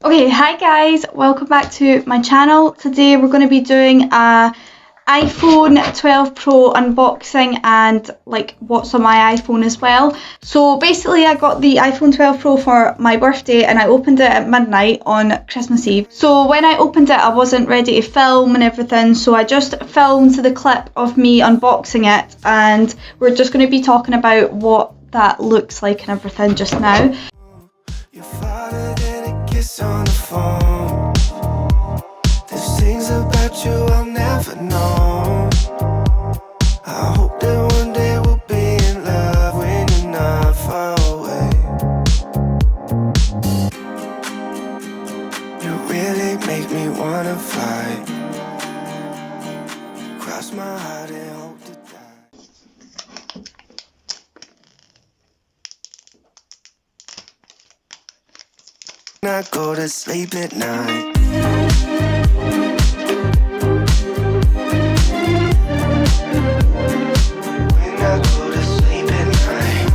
Okay, hi guys, welcome back to my channel. Today we're going to be doing a iPhone 12 Pro unboxing and like what's on my iPhone as well. So basically I got the iPhone 12 Pro for my birthday and I opened it at midnight on Christmas Eve. So when I opened it I wasn't ready to film and everything, so I just filmed the clip of me unboxing it and we're just going to be talking about what that looks like and everything just now. On the phone, there's things about you I'll never know. I hope that one day we'll be in love when you're not far away. You really make me wanna fly, cross my heart and hope to die. I go to sleep at night. When I go to sleep at night,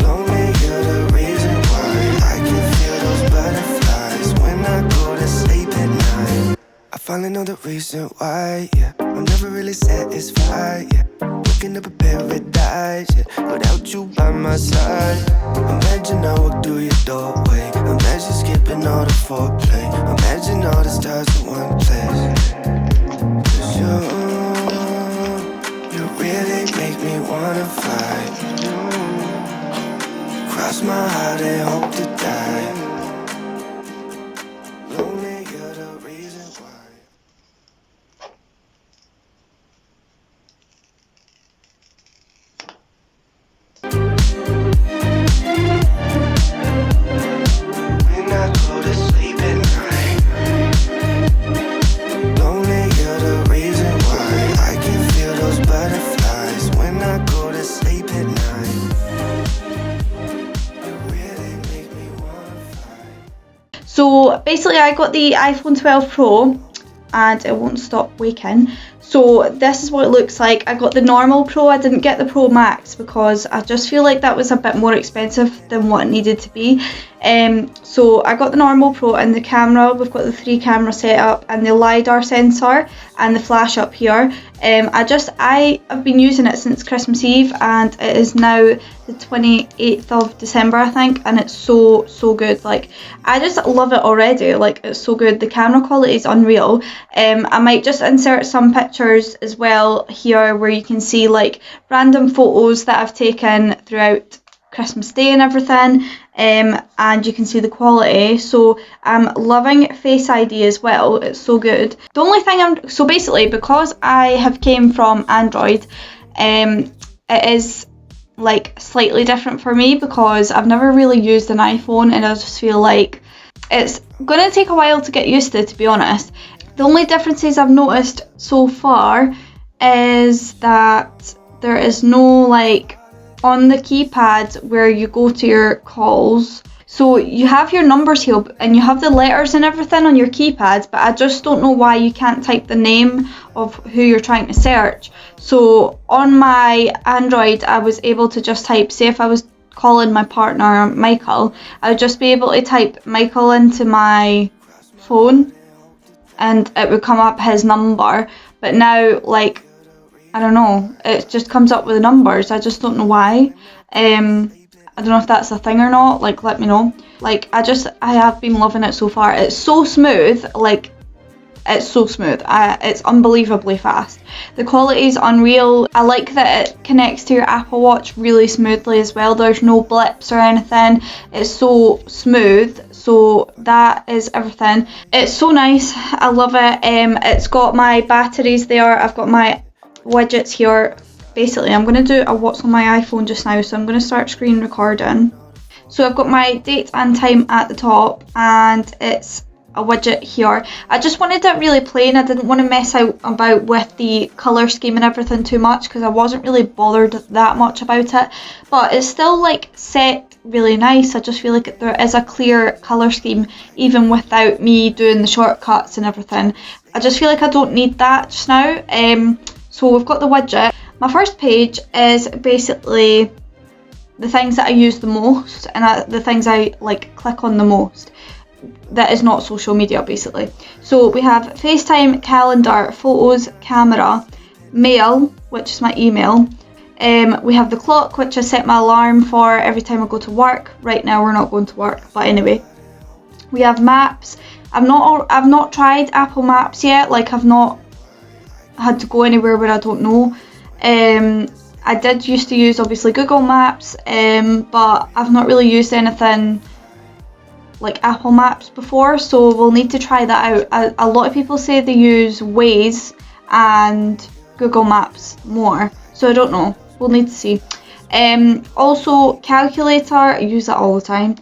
lonely, you're the reason why I can feel those butterflies. When I go to sleep at night, I finally know the reason why, yeah. I'm never really satisfied, yeah. Waking up a paradise, yeah, without you by my side. Imagine I walk through your doorway. Imagine skipping all the foreplay. Imagine all the stars in one place. 'Cause you really make me wanna fly, cross my heart and hope to die. Lonely, you're the reason why. So basically I got the iPhone 12 Pro and it won't stop waking. So this is what it looks like. I got the normal Pro, I didn't get the Pro Max because I just feel like that was a bit more expensive than what it needed to be. So I got the normal Pro and the camera, we've got the 3 camera setup and the LiDAR sensor and the flash up here. I have been using it since Christmas Eve and it is now the 28th of December I think, and it's so good. Like I just love it already, like it's so good. The camera quality is unreal. I might just insert some pictures as well here where you can see like random photos that I've taken throughout Christmas Day and everything, and you can see the quality. So I'm loving Face ID as well, it's so good. The only thing so basically because I have came from Android, it is like slightly different for me because I've never really used an iPhone and I just feel like it's gonna take a while to get used to be honest. The only differences I've noticed so far is that there is no like on the keypad where you go to your calls. So you have your numbers here and you have the letters and everything on your keypads, but I just don't know why you can't type the name of who you're trying to search. So on my Android I was able to just type, say if I was calling my partner Michael, I would just be able to type Michael into my phone and it would come up his number. But now like I don't know, it just comes up with the numbers. I just don't know why. I don't know if that's a thing or not, like let me know. Like I have been loving it so far. It's so smooth, like it's so smooth. It's unbelievably fast. The quality is unreal. I like that it connects to your Apple Watch really smoothly as well. There's no blips or anything. It's so smooth. So that is everything. It's so nice. I love it. It's got my batteries there. I've got my widgets here. Basically I'm going to do a what's on my iPhone just now, so I'm going to start screen recording. So I've got my date and time at the top and it's a widget here. I just wanted it really plain. I didn't want to mess about with the colour scheme and everything too much because I wasn't really bothered that much about it, but it's still like set really nice. I just feel like there is a clear colour scheme even without me doing the shortcuts and everything. I just feel like I don't need that just now. So we've got the widget. My first page is basically the things that I use the most and the things I like click on the most. That is not social media, basically. So we have FaceTime, calendar, photos, camera, mail, which is my email. We have the clock, which I set my alarm for every time I go to work. Right now we're not going to work, but anyway. We have maps. I've not tried Apple Maps yet. Like, I've not had to go anywhere where I don't know. I did used to use obviously Google Maps, but I've not really used anything like Apple Maps before, so we'll need to try that out. A lot of people say they use Waze and Google Maps more, so I don't know. We'll need to see. Also, calculator, I use that all the time.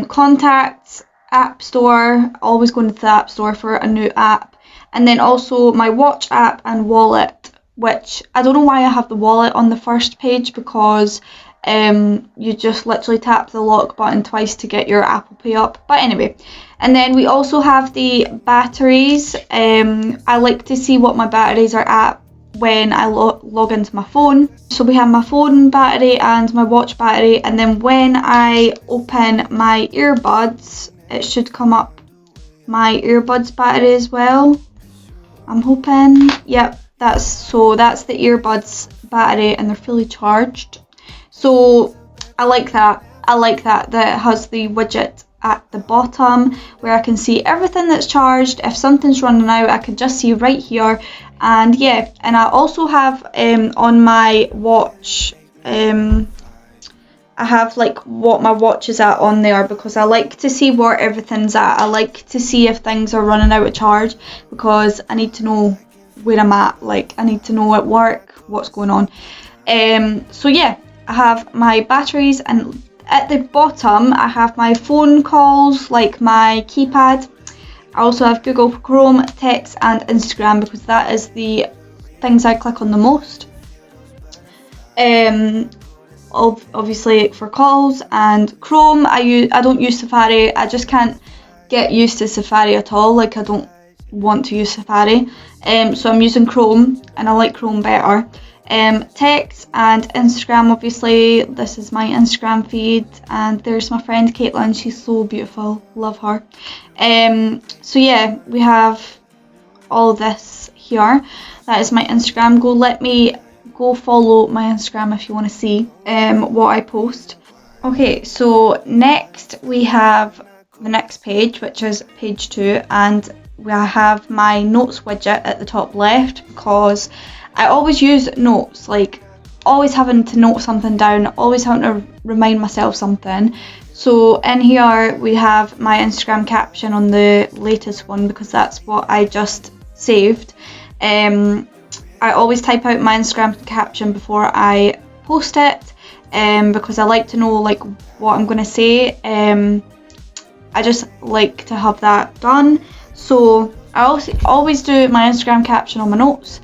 Contacts, App Store, always going to the App Store for a new app. And then also my watch app and wallet, which I don't know why I have the wallet on the first page, because you just literally tap the lock button twice to get your Apple Pay up. But anyway, and then we also have the batteries. I like to see what my batteries are at when I log into my phone. So we have my phone battery and my watch battery, and then when I open my earbuds, it should come up my earbuds battery as well. I'm hoping. Yep, that's the earbuds battery, and they're fully charged. So I like that. That it has the widget at the bottom where I can see everything that's charged. If something's running out, I can just see right here. And yeah, and I also have on my watch, I have like what my watch is at on there, because I like to see where everything's at. I like to see if things are running out of charge, because I need to know where I'm at. Like, I need to know at work what's going on. So yeah, I have my batteries, and at the bottom I have my phone calls, like my keypad. I also have Google Chrome, text and Instagram, because that is the things I click on the most. Obviously for calls. And Chrome, I don't use Safari. I just can't get used to Safari at all. Like, I don't want to use Safari. So I'm using Chrome, and I like Chrome better. Text and Instagram, obviously this is my Instagram feed, and there's my friend Caitlin, she's so beautiful, love her. So yeah, we have all this here. That is my Instagram. Go follow my Instagram if you want to see what I post. Okay, so next we have the next page, which is page 2, and we have my notes widget at the top left, because I always use notes, like always having to note something down, always having to remind myself something. So in here we have my Instagram caption on the latest one, because that's what I just saved. I always type out my Instagram caption before I post it, because I like to know like what I'm going to say. I just like to have that done. So I always do my Instagram caption on my notes.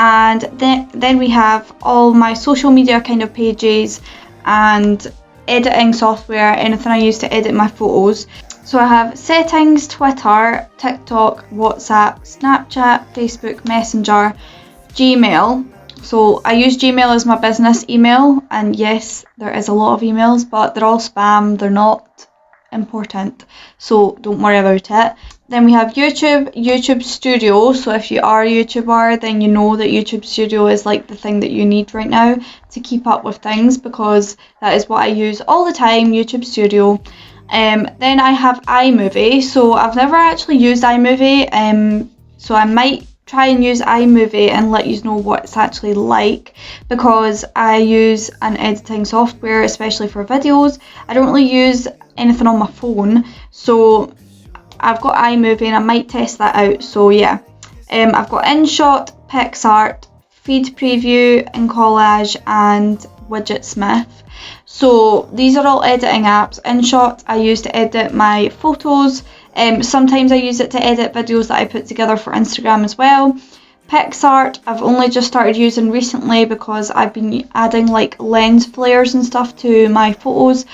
And then we have all my social media kind of pages and editing software, anything I use to edit my photos. So I have settings, Twitter, TikTok, WhatsApp, Snapchat, Facebook, Messenger, Gmail. So I use Gmail as my business email, and yes, there is a lot of emails, but they're all spam, they're not important, so don't worry about it. Then we have YouTube Studio. So if you are a YouTuber, then you know that YouTube Studio is like the thing that you need right now to keep up with things, because that is what I use all the time, YouTube Studio. Then I have iMovie. So I've never actually used iMovie, so I might try and use iMovie and let you know what it's actually like, because I use an editing software, especially for videos. I don't really use anything on my phone, so I've got iMovie and I might test that out. So yeah, I've got InShot, PixArt, Feed Preview, InCollage and Widgetsmith. So these are all editing apps. InShot I use to edit my photos. Sometimes I use it to edit videos that I put together for Instagram as well. PixArt I've only just started using recently, because I've been adding like lens flares and stuff to my photos,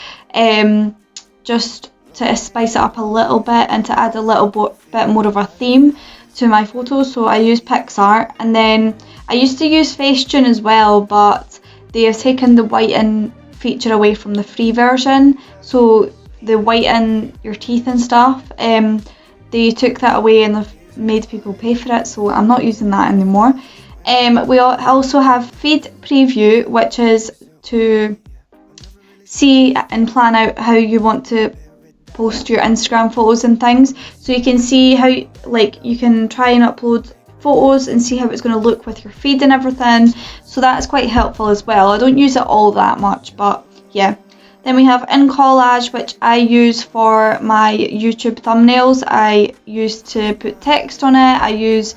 just to spice it up a little bit and to add a little bit more of a theme to my photos. So I use PixArt. And then I used to use Facetune as well, but they have taken the whiten feature away from the free version. So the whiten your teeth and stuff, they took that away and they've made people pay for it, so I'm not using that anymore. We also have feed preview, which is to see and plan out how you want to post your Instagram photos and things. So you can see how, like, you can try and upload photos and see how it's going to look with your feed and everything. So that's quite helpful as well. I don't use it all that much, but yeah. Then we have In Collage, which I use for my YouTube thumbnails. I use to put text on it. I use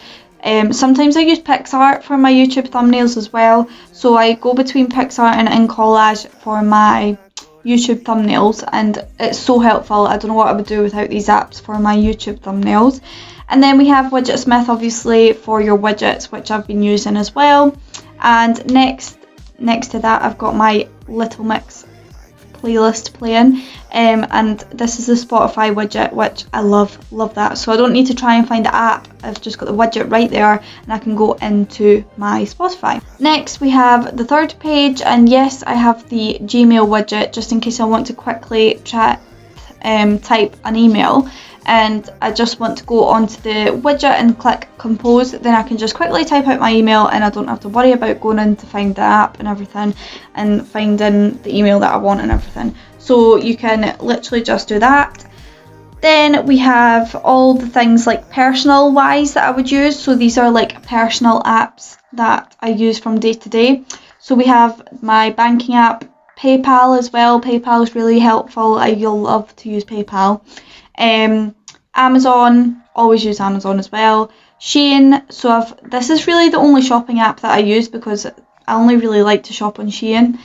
sometimes I use PixArt for my YouTube thumbnails as well. So I go between PixArt and In Collage for my YouTube thumbnails, and it's so helpful. I don't know what I would do without these apps for my YouTube thumbnails. And then we have Widgetsmith, obviously, for your widgets, which I've been using as well. And next to that, I've got my Little Mix playlist playing, and this is the Spotify widget, which I love that. So I don't need to try and find the app. I've just got the widget right there, and I can go into my Spotify. Next, we have the third page, and yes, I have the Gmail widget just in case I want to quickly type an email, and I just want to go onto the widget and click compose. Then I can just quickly type out my email, and I don't have to worry about going in to find the app and everything and finding the email that I want and everything. So you can literally just do that. Then we have all the things like personal wise that I would use. So these are like personal apps that I use from day to day. So we have my banking app, PayPal as well. PayPal is really helpful. You'll love to use PayPal. Amazon, always use Amazon as well. Shein, so this is really the only shopping app that I use because I only really like to shop on Shein.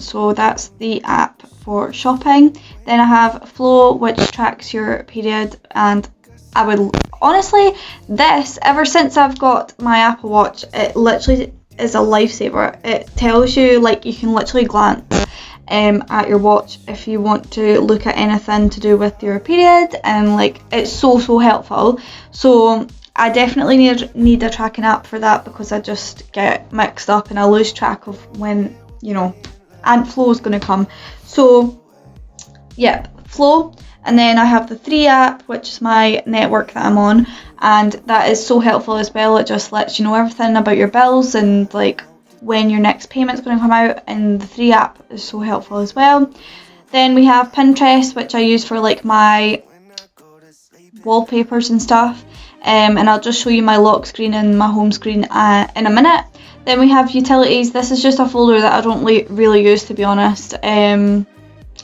So that's the app for shopping. Then I have Flow, which tracks your period, and I would honestly, this, ever since I've got my Apple Watch, it literally is a lifesaver. It tells you, like, you can literally glance at your watch if you want to look at anything to do with your period, and like, it's so helpful. So I definitely need a tracking app for that because I just get mixed up and I lose track of when, you know, and Flow is going to come. So yep, Flow. And then I have the 3 app, which is my network that I'm on, and that is so helpful as well. It just lets you know everything about your bills and like when your next payment's going to come out, and the 3 app is so helpful as well. Then we have Pinterest, which I use for like my wallpapers and stuff, and I'll just show you my lock screen and my home screen in a minute. Then we have utilities. This is just a folder that I don't really use, to be honest.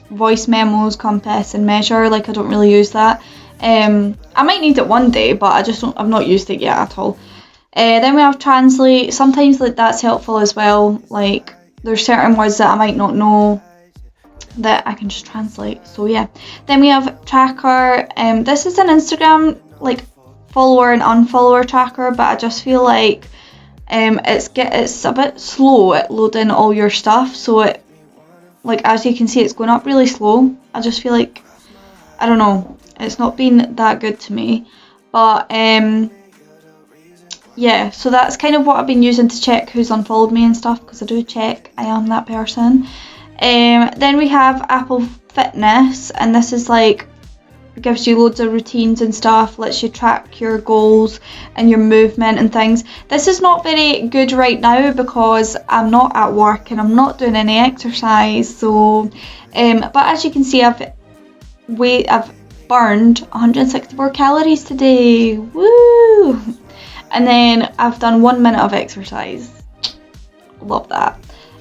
Voice memos, compass and measure, like I don't really use that. I might need it one day, but I've not used it yet at all. Then we have translate. Sometimes like that's helpful as well. Like there's certain words that I might not know that I can just translate. So yeah. Then we have tracker. This is an Instagram like follower and unfollower tracker, but I just feel like it's a bit slow at loading all your stuff. So it, like, as you can see, it's going up really slow. I just feel like, I don't know, it's not been that good to me. But yeah, so that's kind of what I've been using to check who's unfollowed me and stuff, because I do check I am that person. Then we have Apple Fitness, and this is like, gives you loads of routines and stuff, lets you track your goals and your movement and things. This is not very good right now because I'm not at work and I'm not doing any exercise. So but as you can see, I've burned 164 calories today. Woo! And then I've done 1 minute of exercise. Love that.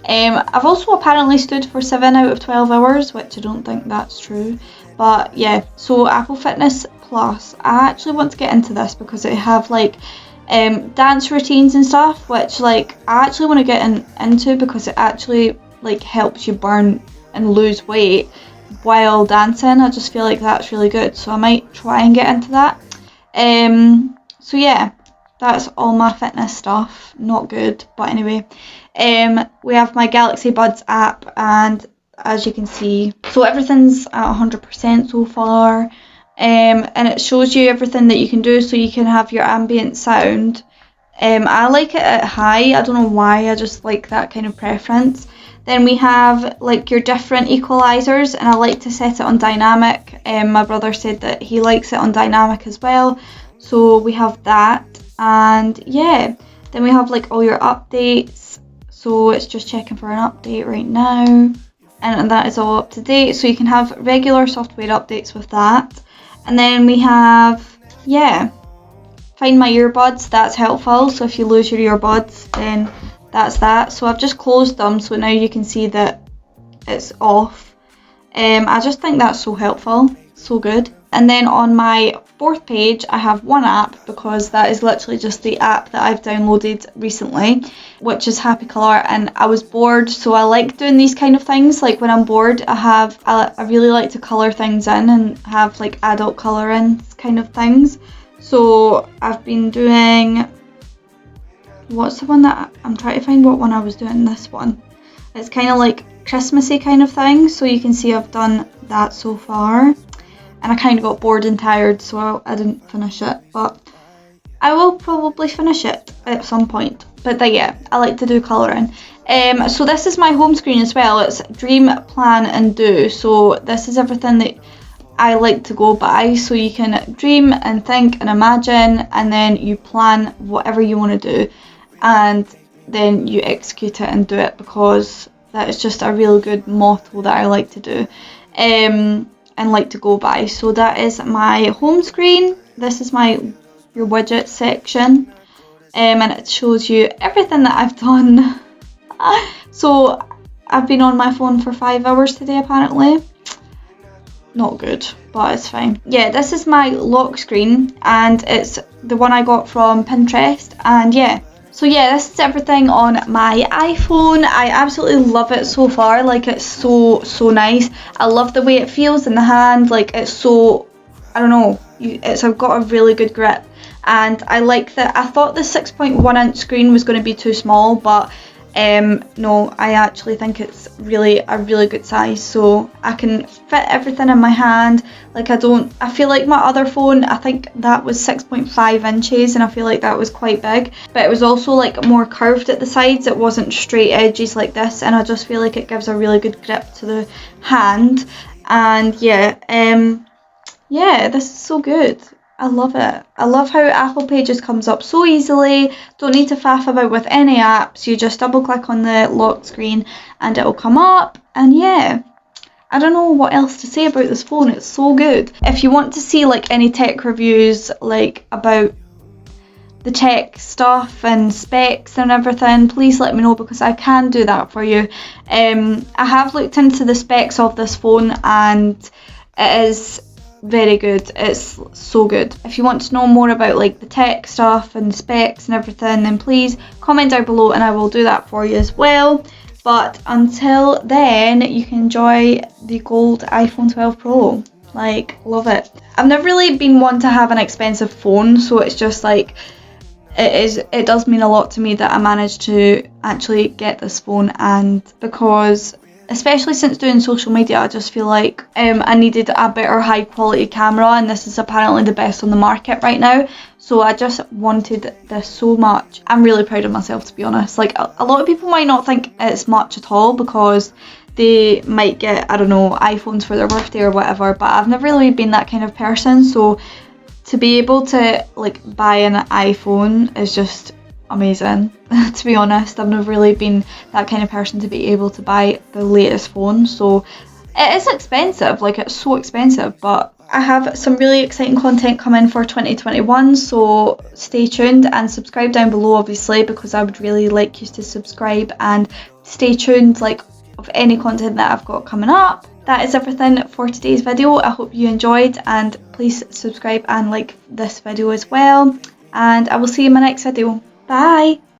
I've also apparently stood for 7 out of 12 hours, which I don't think that's true. But yeah, so Apple Fitness Plus, I actually want to get into this because they have like dance routines and stuff, which like I actually want to get into because it actually like helps you burn and lose weight while dancing. I just feel like that's really good, so I might try and get into that. So yeah, that's all my fitness stuff. Not good, but anyway. We have my Galaxy Buds app, and as you can see, so everything's at 100% so far, and it shows you everything that you can do. So you can have your ambient sound. I like it at high. I don't know why, I just like that kind of preference. Then we have like your different equalizers, and I like to set it on dynamic. My brother said that he likes it on dynamic as well, so we have that. And yeah, then we have like all your updates, so it's just checking for an update right now, and that is all up to date, so you can have regular software updates with that. And then we have, yeah, find my earbuds, that's helpful, so if you lose your earbuds then that's that. So I've just closed them, so now you can see that it's off. I just think that's so helpful, so good. And then on my 4th page I have one app, because that is literally just the app that I've downloaded recently, which is Happy Colour, and I was bored, so I like doing these kind of things. Like when I'm bored, I really like to colour things in and have like adult colouring kind of things. So I've been doing, what's the one that I'm trying to find what one I was doing, this one. It's kind of like Christmassy kind of thing, so you can see I've done that so far, and I kind of got bored and tired, so I didn't finish it, but I will probably finish it at some point. But yeah, I like to do colouring. So this is my home screen as well. It's dream, plan and do, so this is everything that I like to go by. So you can dream and think and imagine, and then you plan whatever you want to do, and then you execute it and do it, because that is just a really good motto that I like to do and like to go by. So that is my home screen. This is your widget section, and it shows you everything that I've done. So I've been on my phone for 5 hours today apparently. Not good, but it's fine. Yeah, this is my lock screen, and it's the one I got from Pinterest, and yeah. So yeah, this is everything on my iPhone. I absolutely love it so far. Like, it's so nice. I love the way it feels in the hand. Like, it's so, I don't know, it's got a really good grip, and I like that. I thought the 6.1 inch screen was going to be too small, but no, I actually think it's really a really good size, so I can fit everything in my hand. Like, I feel like my other phone, I think that was 6.5 inches, and I feel like that was quite big, but it was also like more curved at the sides. It wasn't straight edges like this, and I just feel like it gives a really good grip to the hand. And yeah, this is so good. I love it. I love how Apple Pages comes up so easily. Don't need to faff about with any apps. You just double click on the lock screen and it'll come up. And yeah, I don't know what else to say about this phone. It's so good. If you want to see like any tech reviews, like about the tech stuff and specs and everything, please let me know, because I can do that for you. I have looked into the specs of this phone, and it is very good. It's so good. If you want to know more about like the tech stuff and specs and everything, then please comment down below and I will do that for you as well. But until then, you can enjoy the gold iPhone 12 Pro. Like, love it. I've never really been one to have an expensive phone, so it's just like, it does mean a lot to me that I managed to actually get this phone, and because especially since doing social media, I just feel like I needed a better high quality camera, and this is apparently the best on the market right now, so I just wanted this so much. I'm really proud of myself, to be honest. Like, a lot of people might not think it's much at all, because they might get, I don't know, iPhones for their birthday or whatever, but I've never really been that kind of person, so to be able to like buy an iPhone is just amazing. To be honest, I've never really been that kind of person to be able to buy the latest phone, so it is expensive. Like, it's so expensive, but I have some really exciting content coming for 2021, so stay tuned and subscribe down below, obviously, because I would really like you to subscribe and stay tuned like of any content that I've got coming up. That is everything for today's video. I hope you enjoyed, and please subscribe and like this video as well, and I will see you in my next video. Bye!